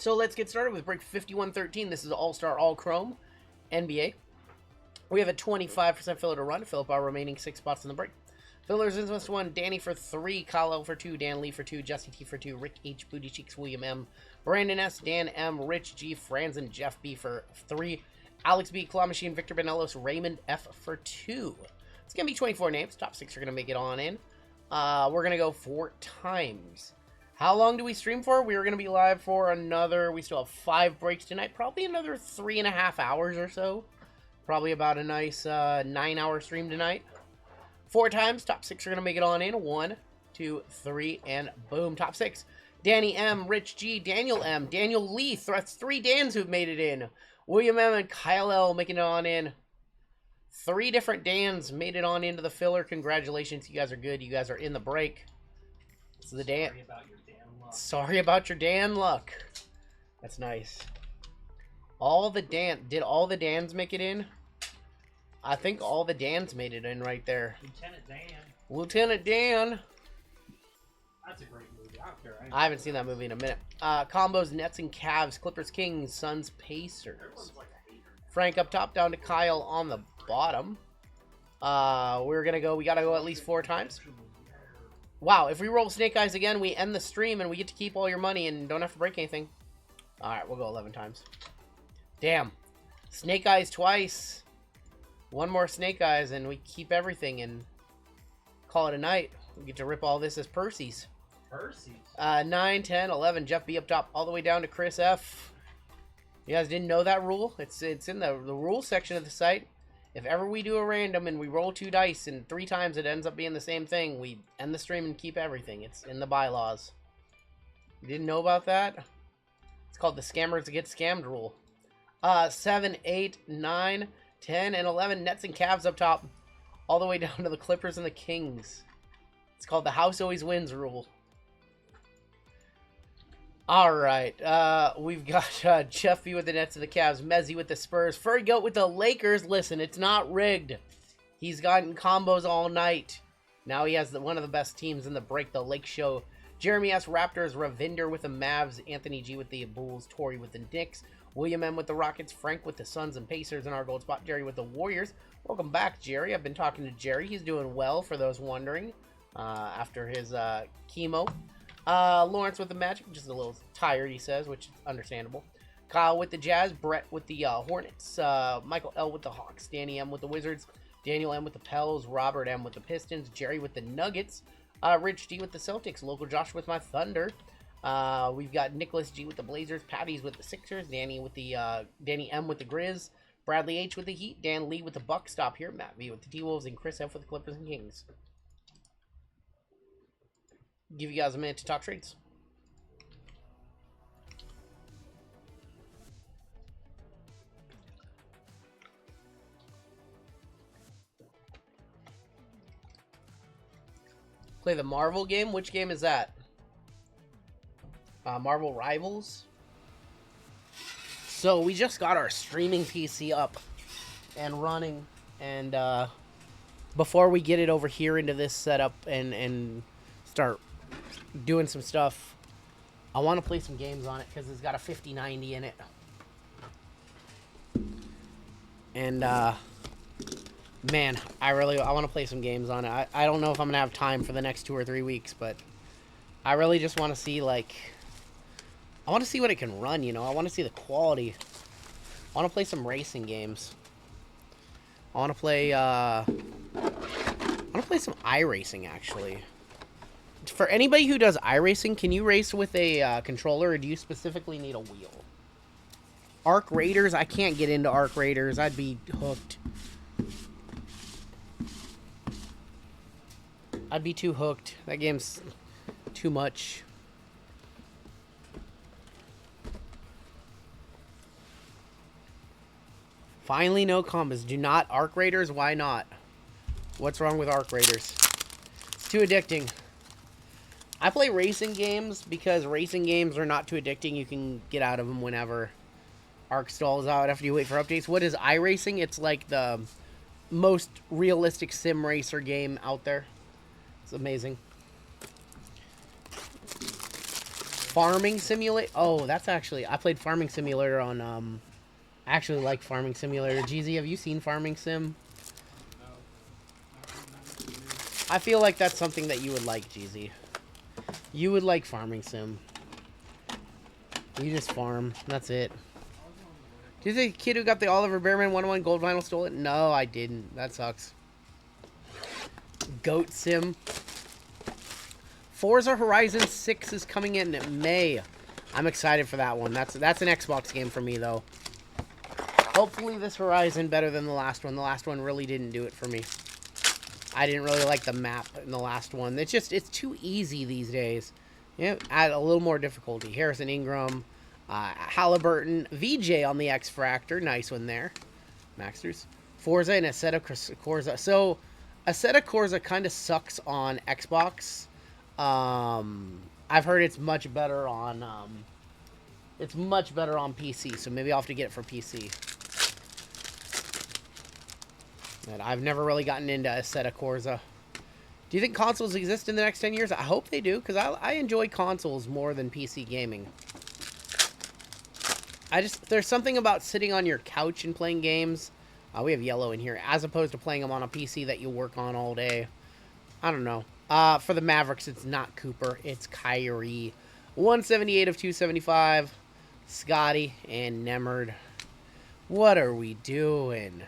So let's get started with break 5113. This is All-Star All-Chrome NBA. We have a 25% filler to run. Fill up our remaining 6 spots in the break. Fillers in this one: Danny for 3, Kyle L for 2, Dan Lee for 2, Jesse T for 2, Rick H, Booty Cheeks, William M, Brandon S, Dan M, Rich G, Franz, and Jeff B for 3, Alex B, Claw Machine, Victor Benelos, Raymond F for 2. It's going to be 24 names. Top 6 are going to make it on in. We're going to go 4 times. How long do we stream for? We are going to be live for another, we still have 5 breaks tonight, probably another 3.5 hours or so. Probably about a nice 9-hour stream tonight. 4 times, top 6 are going to make it on in. 1, 2, 3, and boom, top 6. Danny M, Rich G, Daniel M, Daniel Lee, that's 3 Dans who've made it in. William M and Kyle L making it on in. 3 different Dans made it on into the filler. Congratulations, you guys are good. You guys are in the break. This is the Dan. Sorry about your Dan luck. That's nice. Did all the Dans make it in? I think all the Dans made it in right there. Lieutenant Dan. Lieutenant Dan. That's a great movie. I don't care. I haven't seen that movie in a minute. Combos, Nets and Cavs, Clippers, Kings, Suns, Pacers. Everyone's like a hater. Frank up top, down to Kyle on the bottom. We gotta go at least 4 times. Wow, if we roll Snake Eyes again, we end the stream and we get to keep all your money and don't have to break anything. Alright, we'll go 11 times. Damn. Snake Eyes twice. 1 more Snake Eyes and we keep everything and call it a night. We get to rip all this as Percy's. Percy's? 9, 10, 11. Jeff B up top all the way down to Chris F. You guys didn't know that rule? It's in the rules section of the site. If ever we do a random and we roll 2 dice and 3 times it ends up being the same thing, we end the stream and keep everything. It's in the bylaws. You didn't know about that? It's called the Scammers Get Scammed rule. 7, 8, 9, 10, and 11. Nets and Cavs up top. All the way down to the Clippers and the Kings. It's called the House Always Wins rule. Alright, we've got Jeff B with the Nets and the Cavs, Mezzy with the Spurs, Furry Goat with the Lakers. Listen, it's not rigged. He's gotten combos all night. Now he has one of the best teams in the break, the Lake Show. Jeremy S. Raptors, Ravinder with the Mavs, Anthony G with the Bulls, Torrey with the Knicks, William M with the Rockets, Frank with the Suns and Pacers in our gold spot, Jerry with the Warriors. Welcome back, Jerry. I've been talking to Jerry. He's doing well, for those wondering, after his chemo. Lawrence with the Magic, just a little tired, he says, which is understandable. Kyle with the Jazz, Brett with the Hornets, Michael L with the Hawks, Danny M with the Wizards, Daniel M with the Pels, Robert M with the Pistons, Jerry with the Nuggets, Rich D with the Celtics, Local Josh with my Thunder. We've got Nicholas G with the Blazers, Patty's with the Sixers, Danny M with the Grizz, Bradley H with the Heat, Dan Lee with the Bucks. Stop here, Matt V with the T-Wolves, and Chris F with the Clippers and Kings. Give you guys a minute to talk trades. Play the Marvel game? Which game is that? Marvel Rivals? So we just got our streaming PC up and running, and before we get it over here into this setup and start doing some stuff, I want to play some games on it because it's got a 5090 in it. And man, I want to play some games on it. I don't know if I'm gonna have time for the next 2 or 3 weeks, but I really just want to see, like, I want to see what it can run, you know. I want to see the quality. I want to play some racing games. I want to play some iRacing, actually. For anybody who does iRacing, can you race with a controller, or do you specifically need a wheel? Arc Raiders, I can't get into Arc Raiders. I'd be hooked. I'd be too hooked. That game's too much. Finally, no combos. Do not Arc Raiders? Why not? What's wrong with Arc Raiders? It's too addicting. I play racing games because racing games are not too addicting. You can get out of them whenever. Arc stalls out after you wait for updates. What is iRacing? It's like the most realistic sim racer game out there. It's amazing. Farming Simulator. Oh, that's actually, I played Farming Simulator on, I actually like Farming Simulator. GZ, have you seen Farming Sim? I feel like that's something that you would like, GZ. You would like Farming Sim. You just farm. That's it. Do you think the kid who got the Oliver Bearman 101 gold vinyl stole it? No, I didn't. That sucks. Goat Sim. Forza Horizon 6 is coming in May. I'm excited for that one. That's an Xbox game for me, though. Hopefully this Horizon better than the last one. The last one really didn't do it for me. I didn't really like the map in the last one. It's too easy these days. Yeah, add a little more difficulty. Harrison Ingram, Halliburton, VJ on the X Fractor. Nice one there. Maxters. Forza and Assetto Corsa. So, Assetto Corsa kind of sucks on Xbox. I've heard it's much better on PC. So maybe I'll have to get it for PC. And I've never really gotten into Assetto Corsa. Do you think consoles exist in the next 10 years? I hope they do, because I enjoy consoles more than PC gaming. There's something about sitting on your couch and playing games. We have yellow in here, as opposed to playing them on a PC that you work on all day. I don't know. For the Mavericks, it's not Cooper, it's Kyrie. 178 of 275. Scotty and Nemerd. What are we doing?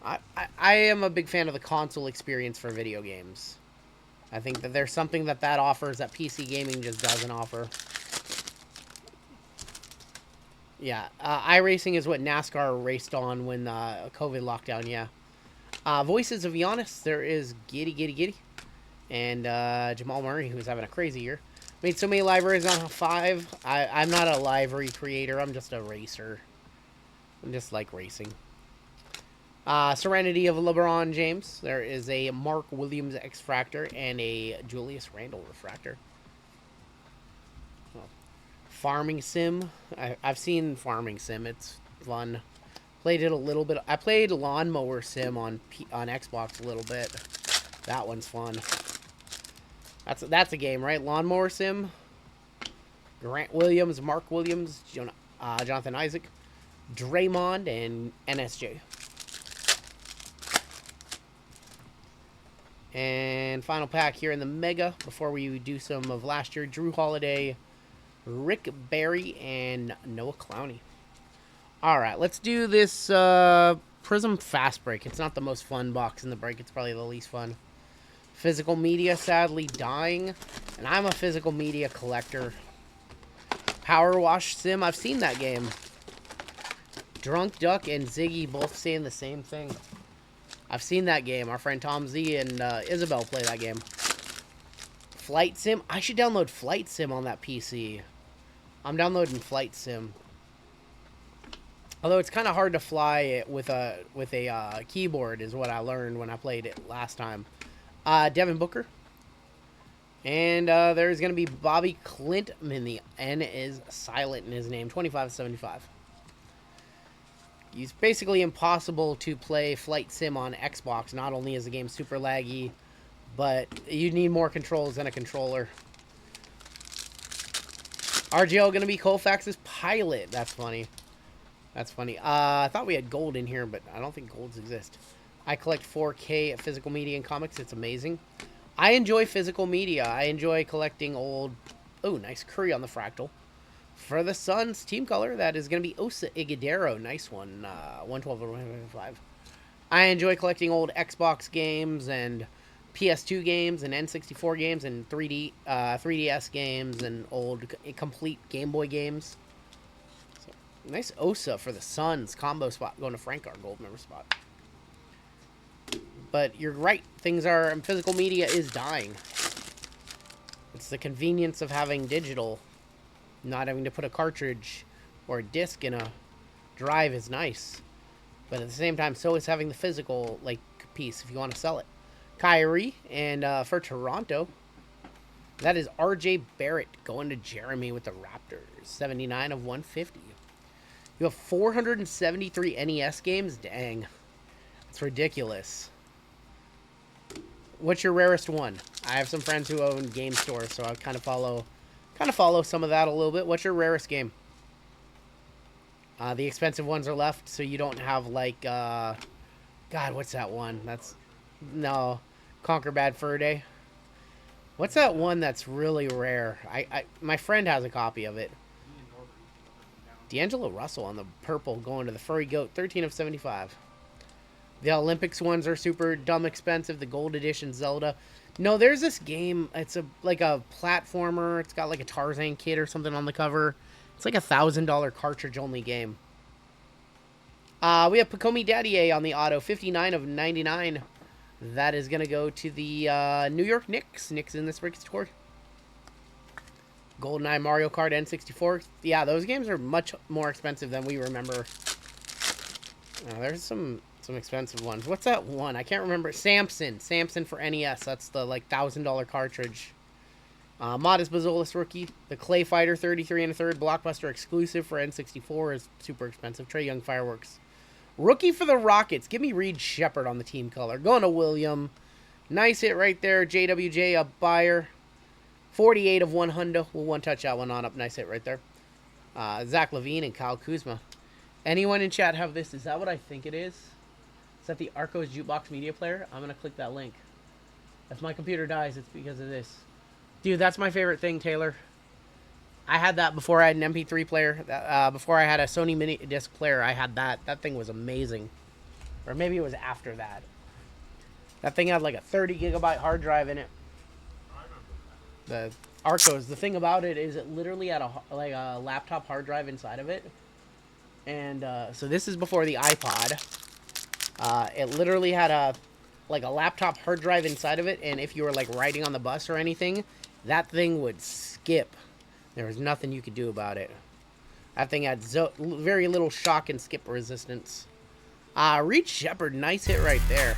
I am a big fan of the console experience for video games. I think that there's something that offers that PC gaming just doesn't offer. Yeah, iRacing is what NASCAR raced on when COVID lockdown, yeah. Voices of Giannis, there is Giddy. And Jamal Murray, who's having a crazy year. Made so many libraries on 5. I'm not a library creator, I'm just a racer. I'm just like racing. Serenity of LeBron James. There is a Mark Williams X-Fractor and a Julius Randle Refractor. Oh. Farming Sim. I've seen Farming Sim. It's fun. Played it a little bit. I played Lawnmower Sim on Xbox a little bit. That one's fun. That's a game, right? Lawnmower Sim. Grant Williams, Mark Williams, Jonathan Isaac, Draymond, and NSJ. And final pack here in the Mega before we do some of last year. Drew Holiday, Rick Barry, and Noah Clowney. Alright, let's do this Prism Fast Break. It's not the most fun box in the break. It's probably the least fun. Physical Media sadly dying. And I'm a physical media collector. Power Wash Sim. I've seen that game. Drunk Duck and Ziggy both saying the same thing. I've seen that game. Our friend Tom Z and Isabel play that game. Flight Sim. I should download Flight Sim on that PC. I'm downloading Flight Sim. Although it's kind of hard to fly it with a keyboard is what I learned when I played it last time. Devin Booker. And there's going to be Bobby Clintman. The N is silent in his name. 25/75. It's basically impossible to play Flight Sim on Xbox. Not only is the game super laggy, but you need more controls than a controller. RGL going to be Colfax's pilot. That's funny. That's funny. I thought we had gold in here, but I don't think golds exist. I collect 4K physical media and comics. It's amazing. I enjoy physical media. I enjoy collecting old... Oh, nice Curry on the Fractal. For the Suns, team color, that is going to be Osa Igudero. Nice one. 112/105. I enjoy collecting old Xbox games and PS2 games and N64 games and 3DS games and old complete Game Boy games. So, nice Osa for the Suns. Combo spot going to Frank, our gold member spot. But you're right. Physical media is dying. It's the convenience of having digital. Not having to put a cartridge or a disc in a drive is nice. But at the same time, so is having the physical piece if you want to sell it. Kyrie, and for Toronto, that is RJ Barrett going to Jeremy with the Raptors. 79/150. You have 473 NES games? Dang. That's ridiculous. What's your rarest one? I have some friends who own game stores, so I kind of follow kind of follow some of that a little bit. What's your rarest game? The expensive ones are left, so you don't have like, God, what's that one? That's, no, Conquer Bad Fur Day. What's that one that's really rare? My friend has a copy of it. D'Angelo Russell on the purple going to the Furry Goat, 13 of 75. The Olympics ones are super dumb expensive. The Gold Edition Zelda. No, there's this game. It's like a platformer. It's got like a Tarzan kid or something on the cover. It's like $1,000 cartridge only game. We have Pacomi Daddier on the auto, 59 of 99. That is going to go to the New York Knicks. Knicks in this break score. GoldenEye Mario Kart N64. Yeah, those games are much more expensive than we remember. There's some expensive ones. What's that one? I can't remember. Samson for NES. That's the like $1,000 cartridge. Modest Bazolis rookie. The Clay Fighter 33 and a third. Blockbuster exclusive for N64 is super expensive. Trae Young Fireworks. Rookie for the Rockets. Give me Reed Shepard on the team color. Going to William. Nice hit right there. JWJ, a buyer. 48 of 100. We'll one-touch that one on up. Nice hit right there. Zach LaVine and Kyle Kuzma. Anyone in chat have this? Is that what I think it is? Is that the Arcos Jukebox Media Player? I'm going to click that link. If my computer dies, it's because of this. Dude, that's my favorite thing, Taylor. I had that before I had an MP3 player. Before I had a Sony mini disc player, I had that. That thing was amazing. Or maybe it was after that. That thing had like a 30 gigabyte hard drive in it. The Arcos. The thing about it is it literally had a laptop hard drive inside of it. And so this is before the iPod. It literally had a laptop hard drive inside of it, and if you were like riding on the bus or anything, that thing would skip. There was nothing you could do about it. That thing had very little shock and skip resistance. Reed Shepard, nice hit right there.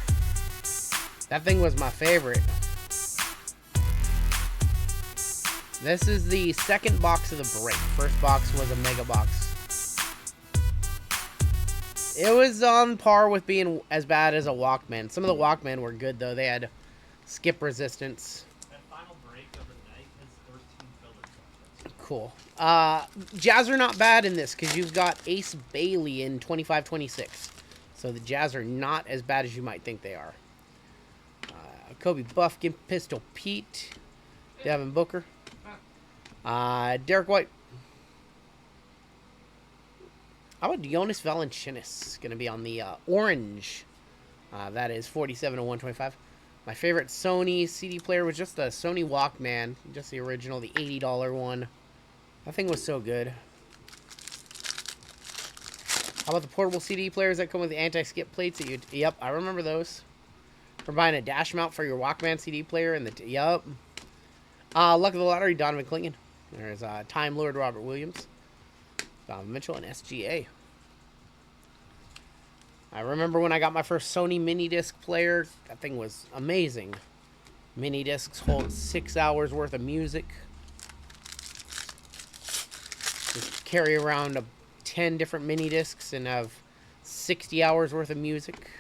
That thing was my favorite. This is the second box of the break. First box was a mega box. It was on par with being as bad as a Walkman. Some of the Walkman were good, though. They had skip resistance. That final break of the night has 13 fillers. Cool. Jazz are not bad in this because you've got Ace Bailey in 25-26. So the Jazz are not as bad as you might think they are. Kobe Buffkin, Pistol Pete, Devin Booker, Derek White. How about Jonas Valanciunas? Going to be on the orange. That is 47 to 125. My favorite Sony CD player was just the Sony Walkman. Just the original, the $80 one. That thing was so good. How about the portable CD players that come with the anti-skip plates? Yep, I remember those. For buying a dash mount for your Walkman CD player. Yep. Luck of the Lottery, Donovan Clingan. There's Time Lord Robert Williams. Donovan Mitchell and SGA. I remember when I got my first Sony mini disc player. That thing was amazing. Mini discs hold 6 hours worth of music. Just carry around 10 different mini discs and have 60 hours worth of music.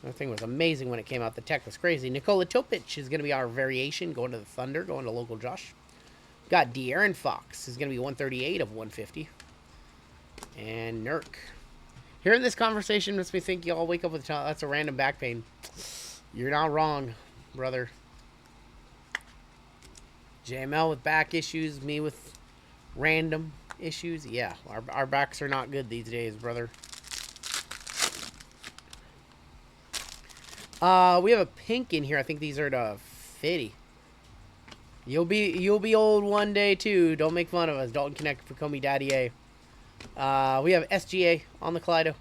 That thing was amazing when it came out. The tech was crazy. Nikola Topic is going to be our variation. Going to the Thunder. Going to local Josh. Got De'Aaron Fox. Is going to be 138 of 150. And Nurk. Hearing this conversation makes me think y'all wake up with that's a random back pain. You're not wrong, brother. JML with back issues. Me with random issues. Yeah, our backs are not good these days, brother. We have a pink in here. I think these are the Fitty. You'll be old one day too. Don't make fun of us. Dalton Connect for Comey Daddy A. We have SGA on the Kaleido.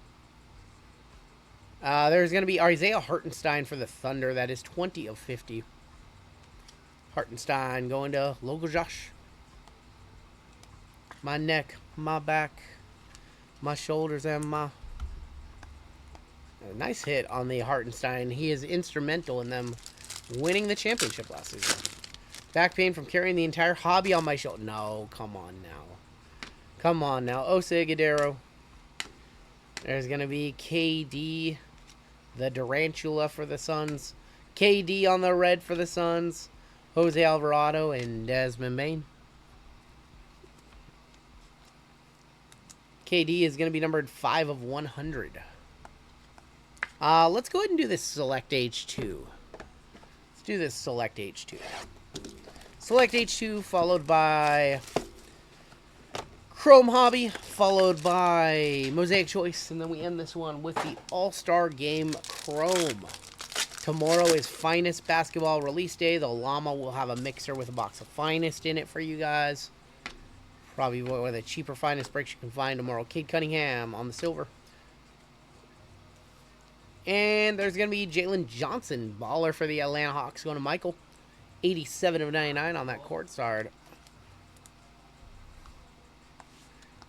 There's going to be Isaiah Hartenstein for the Thunder. That is 20 of 50. Hartenstein going to local Josh. My neck, my back, my shoulders, and my... A nice hit on the Hartenstein. He is instrumental in them winning the championship last season. Back pain from carrying the entire hobby on my shoulder. No, come on now. Come on now. Osa Igudero. There's going to be KD, the Durantula for the Suns. KD on the red for the Suns. Jose Alvarado and Desmond Bain. KD is going to be numbered 5 of 100. Let's go ahead and do this Select H2. Let's do this Select H2. Select H2 followed by Chrome Hobby, followed by Mosaic Choice, and then we end this one with the All-Star Game Chrome. Tomorrow is Finest Basketball Release Day. The Llama will have a mixer with a box of Finest in it for you guys. Probably one of the cheaper Finest breaks you can find tomorrow. Cade Cunningham on the silver. And there's going to be Jalen Johnson, baller for the Atlanta Hawks, going to Michael. 87 of 99 on that court star.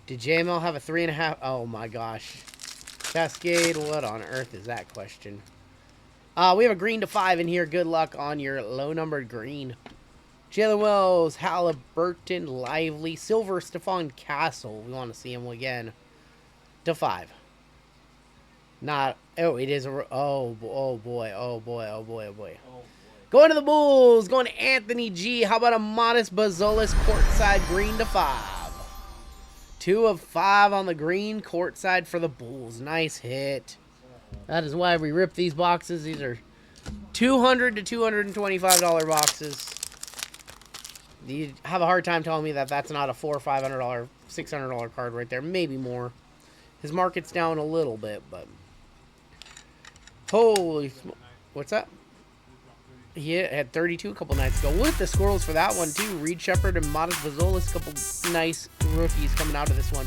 Did JML have a 3.5? Oh my gosh. Cascade, what on earth is that question? We have a green to 5 in here. Good luck on your low-numbered green. Jalen Wells, Halliburton, Lively, Silver, Stephon Castle. We want to see him again. To 5. Not. Oh, it is a. Oh boy. Oh boy. Oh boy. Oh boy. Oh boy. Going to the Bulls. Going to Anthony G. How about a modest Bazolis courtside green to 5? 2 of 5 on the green courtside for the Bulls. Nice hit. That is why we rip these boxes. These are $200 to $225 boxes. You have a hard time telling me that that's not a $400 or $500, $600 card right there. Maybe more. His market's down a little bit, but holy, what's that? He had 32 a couple nights ago. With the squirrels for that one too. Reed Shepard and Modest Bazolis, couple nice rookies coming out of this one.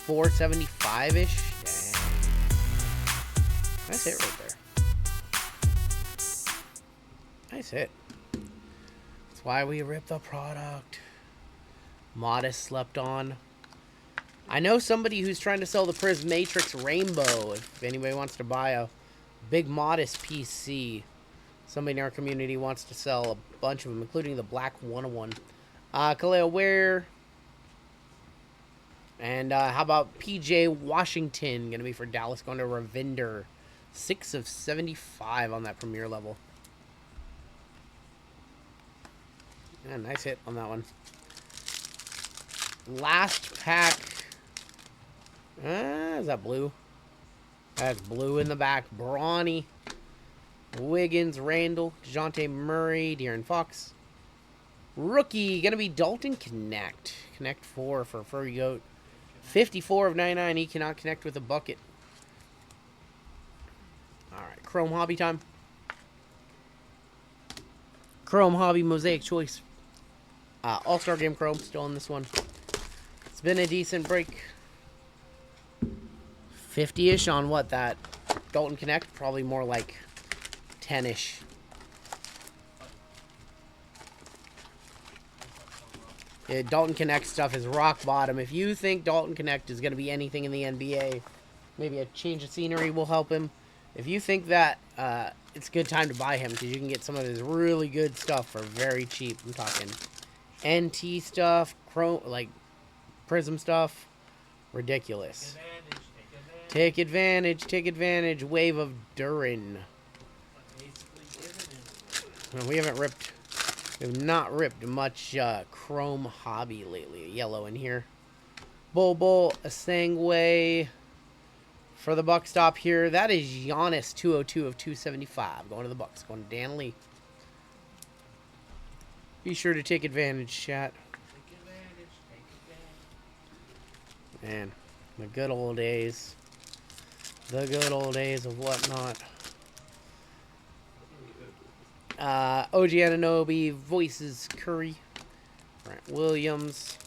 475-ish. Dang. Nice hit right there. Nice hit. That's why we rip the product. Modest slept on. I know somebody who's trying to sell the Prism Matrix Rainbow. If anybody wants to buy a big Modest PC. Somebody in our community wants to sell a bunch of them, including the Black 101. Khalil Ware. And how about PJ Washington? Going to be for Dallas, going to Ravinder. 6 of 75 on that premier level. Yeah, nice hit on that one. Last pack. Is that blue? That's blue in the back. Brawny. Wiggins, Randall, DeJounte Murray, De'Aaron Fox. Rookie, going to be Dalton Connect. Connect 4 for Furry Goat. 54 of 99. He cannot connect with a bucket. Alright, Chrome Hobby time. Chrome Hobby Mosaic Choice. All-Star Game Chrome, still in this one. It's been a decent break. 50-ish on what, that Dalton Connect? Probably more like 10-ish. Yeah, Dalton Connect stuff is rock bottom. If you think Dalton Connect is going to be anything in the NBA, maybe a change of scenery will help him. If you think that, it's a good time to buy him because you can get some of his really good stuff for very cheap. I'm talking NT stuff, Chrome, like Prism stuff. Ridiculous. Take advantage. Take advantage. Wave of Durin. We haven't ripped. We have not ripped much Chrome Hobby lately. Yellow in here. Bobo Asangwe for the Buck stop here. That is Giannis 202 of 275. Going to the Bucks. Going to Dan Lee. Be sure to take advantage, chat. Take advantage. Man, the good old days. The good old days of whatnot. OG Anunoby, Voices Curry, Grant Williams,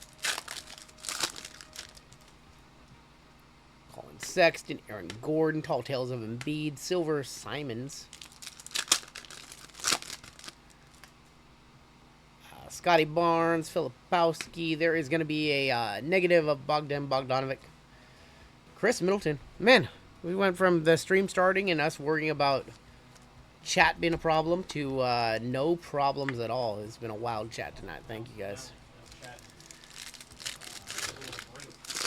Colin Sexton, Aaron Gordon, Tall Tales of Embiid, Silver Simons, Scotty Barnes, Filipowski. There is going to be a negative of Bogdan Bogdanovic. Chris Middleton. Man, we went from the stream starting and us worrying about chat being a problem to no problems at all. It's been a wild chat tonight. Thank you guys.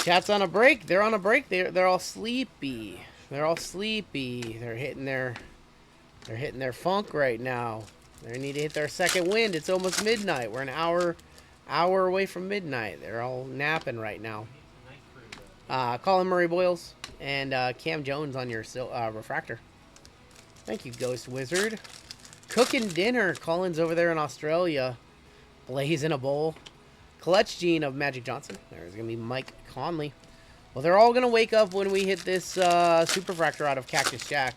Chat's on a break. They're on a break. They're all sleepy. They're all sleepy. They're hitting their funk right now. They need to hit their second wind. It's almost midnight. We're an hour away from midnight. They're all napping right now. Colin Murray Boyles and Cam Jones on your refractor. Thank you, Ghost Wizard. Cooking dinner. Colin's over there in Australia. Blazing a bowl. Clutch Gene of Magic Johnson. There's going to be Mike Conley. Well, they're all going to wake up when we hit this Super Fractor out of Cactus Jack.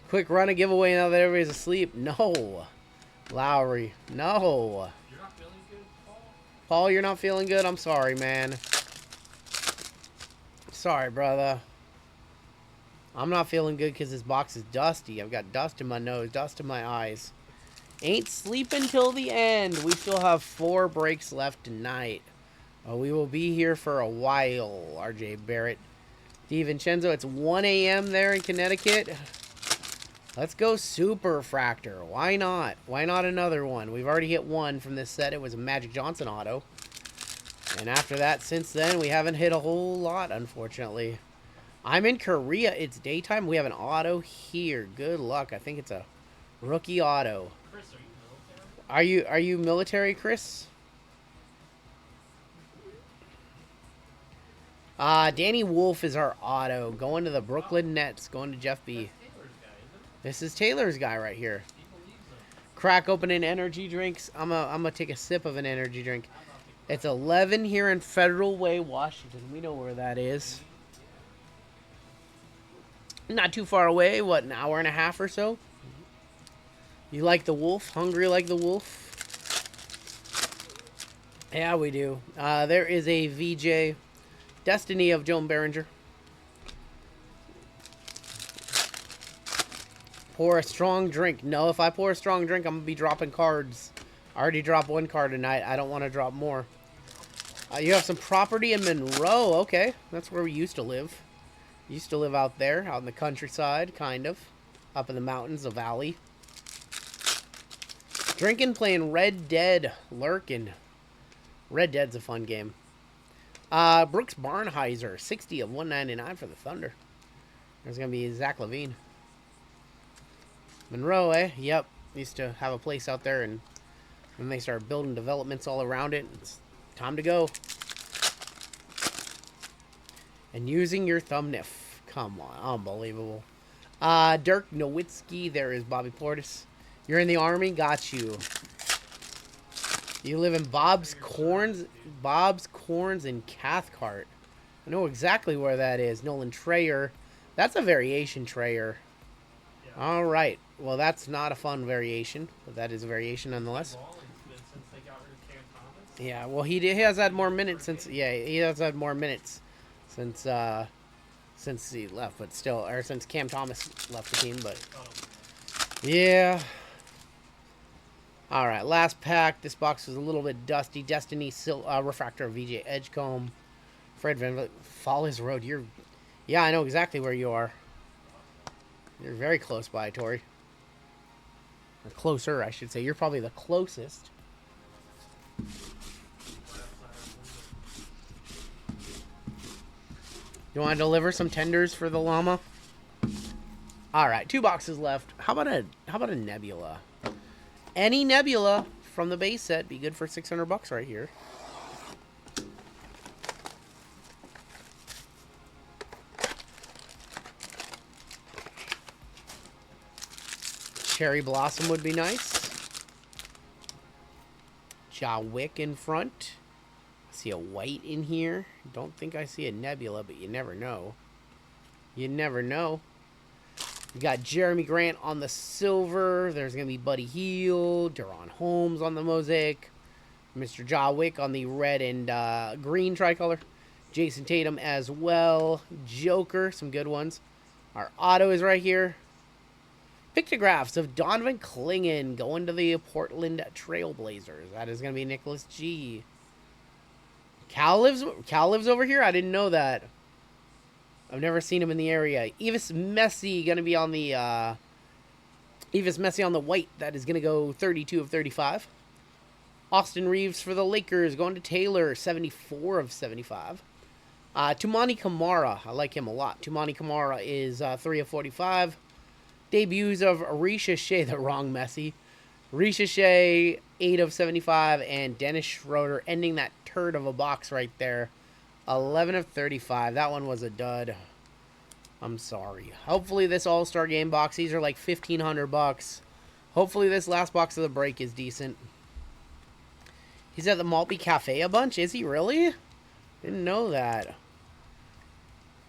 Quick run a giveaway now that everybody's asleep. No. Lowry. No. You're not feeling good, Paul? Paul, you're not feeling good? I'm sorry, man. Sorry, brother. I'm not feeling good because this box is dusty. I've got dust in my nose, dust in my eyes. Ain't sleeping till the end. We still have 4 breaks left tonight. We will be here for a while, RJ Barrett. DiVincenzo, it's 1 a.m. there in Connecticut. Let's go Super Fractor. Why not? Why not another one? We've already hit one from this set. It was a Magic Johnson auto. And after that, since then, we haven't hit a whole lot, unfortunately. I'm in Korea. It's daytime. We have an auto here. Good luck. I think it's a rookie auto. Chris, are you military? Are you military, Chris? Danny Wolf is our auto. Going to the Brooklyn Nets. Going to Jeff B. This is Taylor's guy right here. Crack open an energy drinks. I'm gonna take a sip of an energy drink. It's 11 here in Federal Way, Washington. We know where that is. Not too far away. What, an hour and a half or so? You like the wolf? Hungry like the wolf? Yeah, we do. There is a VJ. Destiny of Joan Behringer. Pour a strong drink. No, if I pour a strong drink, I'm going to be dropping cards. I already dropped 1 card tonight. I don't want to drop more. You have some property in Monroe. Okay, that's where we used to live. Used to live out there, out in the countryside, kind of. Up in the mountains, the valley. Drinking, playing Red Dead, lurking. Red Dead's a fun game. Brooks Barnheiser, 60 of 199 for the Thunder. There's going to be Zach Levine. Monroe, eh? Yep. Used to have a place out there, and when they started building developments all around it, it's time to go. And using your thumbnail. Come on. Unbelievable. Dirk Nowitzki. There is Bobby Portis. You're in the Army? Got you. You live in Bob's Corns in Cathcart. I know exactly where that is. Nolan Trayer. That's a variation Trayer. Yeah. All right. Well, that's not a fun variation, but that is a variation nonetheless. Yeah, well, he has had more minutes since. Yeah, he has had more minutes since he left, but still, or since Cam Thomas left the team. But yeah. All right, last pack. This box was a little bit dusty. Destiny Refractor VJ Edgecomb. Fred Van Fall His Road. Yeah, I know exactly where you are. You're very close by, Tori. Or closer, I should say. You're probably the closest. You want to deliver some tenders for the llama? All right, 2 boxes left. How about a Nebula? Any Nebula from the base set be good for $600 right here. Cherry Blossom would be nice. Jawick in front. I see a white in here. Don't think I see a Nebula, but you never know. You never know. We got Jeremy Grant on the silver. There's going to be Buddy Hield. Deron Holmes on the mosaic. Mr. Jawick on the red and green tricolor. Jason Tatum as well. Joker, some good ones. Our auto is right here. Pictographs of Donovan Clingan going to the Portland Trailblazers. That is going to be Nicholas G. Cal lives over here? I didn't know that. I've never seen him in the area. Evis Messi going to be on the Evis Messi on the white. That is going to go 32 of 35. Austin Reeves for the Lakers going to Taylor, 74 of 75. Tumani Kamara, I like him a lot. Tumani Kamara is 3 of 45. debuts of Ricochet, the wrong Messi. Ricochet, 8 of 75, and Dennis Schroeder ending that turd of a box right there. 11 of 35. That one was a dud. I'm sorry. Hopefully this All-Star Game box, these are like $1,500. Hopefully this last box of the break is decent. He's at the Maltby Cafe a bunch? Is he really? Didn't know that.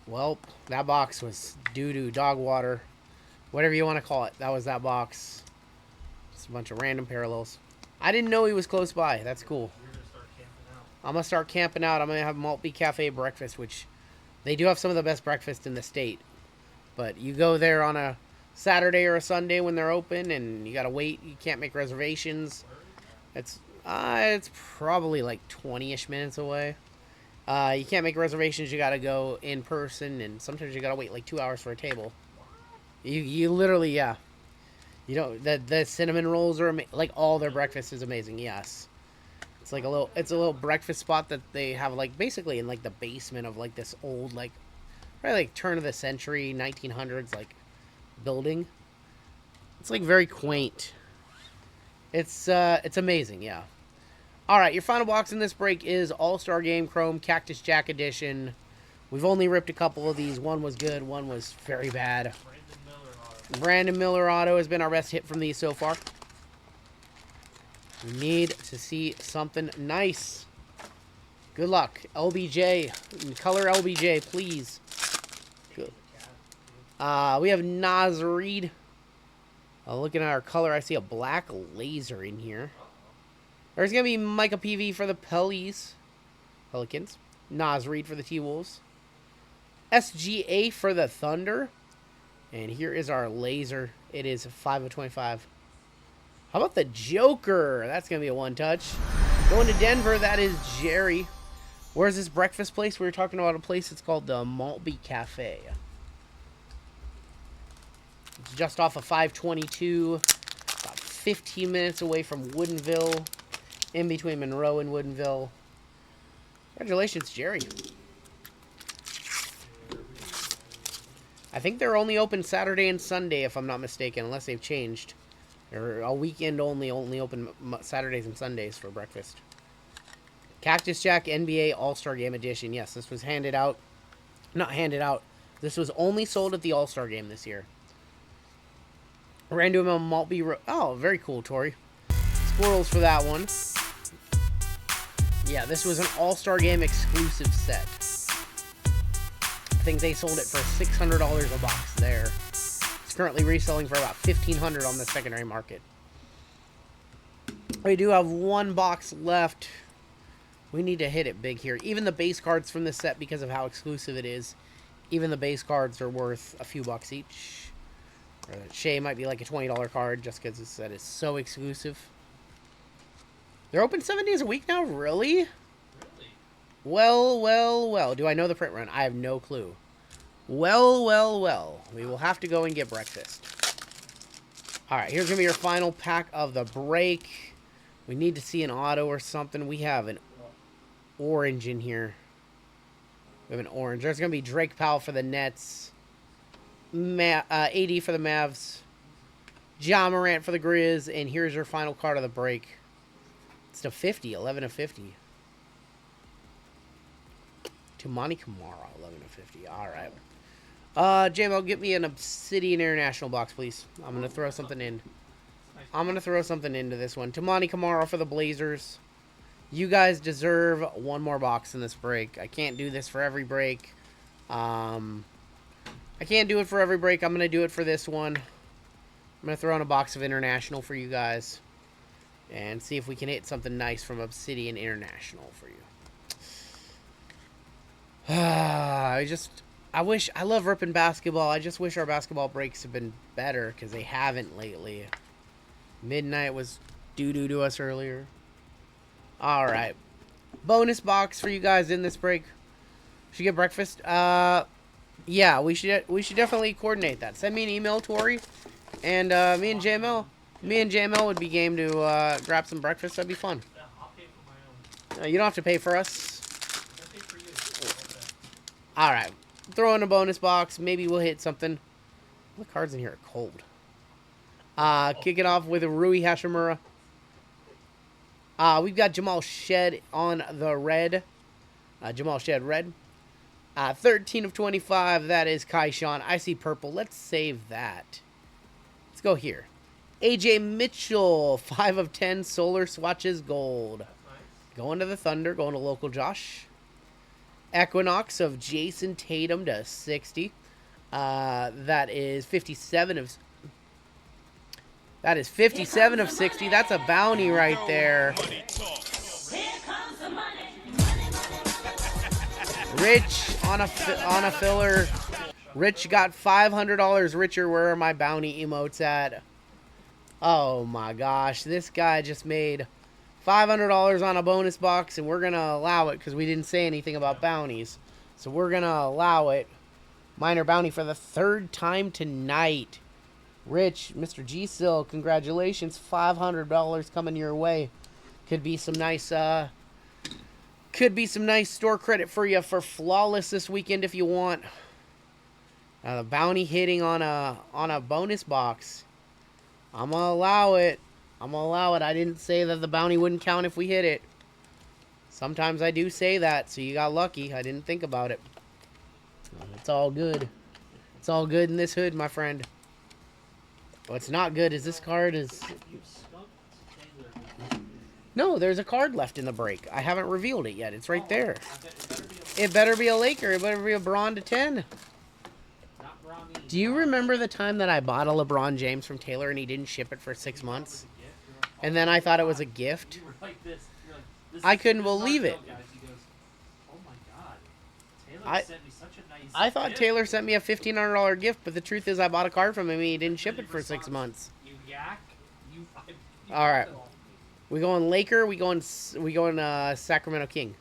Well, that box was doo-doo, dog water. Whatever you want to call it. That was that box. Just a bunch of random parallels. I didn't know he was close by. That's cool. You're gonna start camping out. I'm going to start camping out. I'm going to have Maltby Cafe breakfast, which they do have some of the best breakfast in the state. But you go there on a Saturday or a Sunday when they're open, and you got to wait. You can't make reservations. It's probably like 20-ish minutes away. You can't make reservations. You got to go in person, and sometimes you got to wait like 2 hours for a table. You literally, yeah. You know, the cinnamon rolls are like all their breakfast is amazing. Yes. It's like a little breakfast spot that they have like basically in like the basement of like this old like probably like turn of the century 1900s like building. It's like very quaint. It's amazing, yeah. All right, your final box in this break is All-Star Game Chrome Cactus Jack Edition. We've only ripped a couple of these. One was good, one was very bad. Brandon Miller auto has been our best hit from these so far. We need to see something nice. Good luck. LBJ. Color LBJ, please. Good. We have Naz Reid. Looking at our color, I see a black laser in here. There's going to be Micah PV for the Pelicans. Naz Reid for the T-Wolves. SGA for the Thunder. And here is our laser. It is 5 of 25. How about the Joker? That's going to be a one-touch. Going to Denver, that is Jerry. Where's this breakfast place? We were talking about a place. It's called the Maltby Cafe. It's just off of 522. About 15 minutes away from Woodinville. In between Monroe and Woodinville. Congratulations, Jerry. I think they're only open Saturday and Sunday, if I'm not mistaken, unless they've changed. They're a weekend only open Saturdays and Sundays for breakfast. Cactus Jack NBA All-Star Game Edition. Yes, this was handed out. Not handed out. This was only sold at the All-Star Game this year. Ran to him on Maltby. Oh, very cool, Tori. Squirrels for that one. Yeah, this was an All-Star Game exclusive set. I think they sold it for $600 a box there. It's currently reselling for about $1,500 on the secondary market. We do have one box left. We need to hit it big here. Even the base cards from this set, because of how exclusive it is, even the base cards are worth a few bucks each. Shea might be like a $20 card just because this set is so exclusive. They're open 7 days a week now? Really? Really? Well. Do I know the print run? I have no clue. Well. We will have to go and get breakfast. Alright, here's going to be your final pack of the break. We need to see an auto or something. We have an orange in here. We have an orange. There's going to be Drake Powell for the Nets. AD for the Mavs. Ja Morant for the Grizz. And here's your final card of the break. It's to 50. 11 of 50. Tumani Kamara. 11 of 50. Alright. JML, get me an Obsidian International box, please. I'm going to throw something in. I'm going to throw something into this one. Tumani Kamara for the Blazers. You guys deserve one more box in this break. I can't do this for every break. I can't do it for every break. I'm going to do it for this one. I'm going to throw in a box of International for you guys. And see if we can hit something nice from Obsidian International for you. I love ripping basketball. I just wish our basketball breaks have been better because they haven't lately. Midnight was doo-doo to us earlier. Alright. Bonus box for you guys in this break. Should get breakfast? Yeah, we should definitely coordinate that. Send me an email, Tori. And me and JML would be game to grab some breakfast. That'd be fun. Yeah, I'll pay for my own. You don't have to pay for us. I'll pay for you. Okay. Alright. Throw in a bonus box. Maybe we'll hit something. The cards in here are cold. Kick it off with Rui Hashimura. We've got Jamal Shed on the red. Jamal Shed red. 13 of 25. That is Kaishan. I see purple. Let's save that. Let's go here. AJ Mitchell. 5 of 10. Solar swatches gold. Nice. Going to the Thunder. Going to local Josh. Equinox of Jason Tatum to 60. That is 57 of... That is 57 of 60. That's a bounty right there. Rich on a filler. Rich got $500 richer. Where are my bounty emotes at? Oh my gosh. This guy just made $500 on a bonus box, and we're going to allow it because we didn't say anything about bounties. So we're going to allow it. Minor bounty for the 3rd time tonight. Rich, Mr. G-Sil, congratulations. $500 coming your way. Could be some nice store credit for you for Flawless this weekend if you want. The bounty hitting on a bonus box. I'm going to allow it. I didn't say that the bounty wouldn't count if we hit it. Sometimes I do say that, so you got lucky. I didn't think about it. It's all good. It's all good in this hood, my friend. What's not good is this card is... No, there's a card left in the break. I haven't revealed it yet. It's right there. It better be a Laker. It better be a LeBron to 10. Do you remember the time that I bought a LeBron James from Taylor and he didn't ship it for 6 months? And then I thought it was a gift? I couldn't believe it. I thought Taylor sent me a $1,500 gift, but the truth is I bought a card from him and he didn't ship it for 6 months. All right. We going Laker, we going Sacramento King.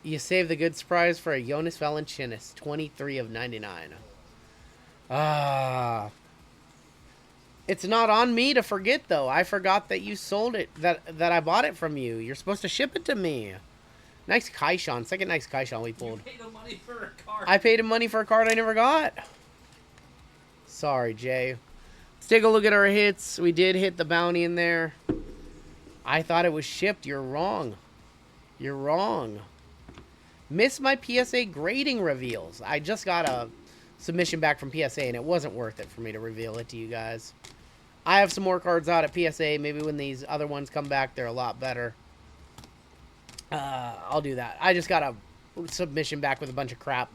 You saved the good surprise for a Jonas Valanciunas, 23 of 99. It's not on me to forget, though. I forgot that you sold it, that I bought it from you. You're supposed to ship it to me. Nice Kaishan. Second nice Kaishan we pulled. You paid him money for a card. I paid him money for a card I never got. Sorry, Jay. Let's take a look at our hits. We did hit the bounty in there. I thought it was shipped. You're wrong. You're wrong. Missed my PSA grading reveals. I just got a submission back from PSA, and it wasn't worth it for me to reveal it to you guys. I have some more cards out at PSA. Maybe when these other ones come back, they're a lot better. I'll do that. I just got a submission back with a bunch of crap.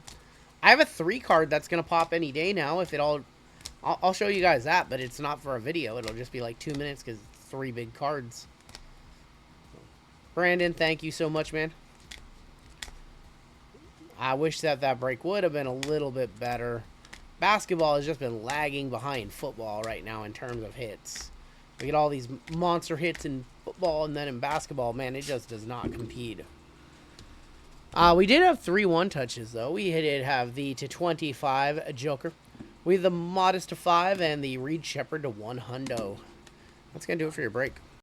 I have a 3 card that's going to pop any day now. If it all... I'll show you guys that, but it's not for a video. It'll just be like 2 minutes because it's 3 big cards. Brandon, thank you so much, man. I wish that break would have been a little bit better. Basketball has just been lagging behind football right now in terms of hits. We get all these monster hits in football, and then in basketball, man, it just does not compete. We did have 3 one-touches, though. We did have the /25 Joker. We have the Modest to 5 and the Reed Shepherd to 1 hundo. That's going to do it for your break.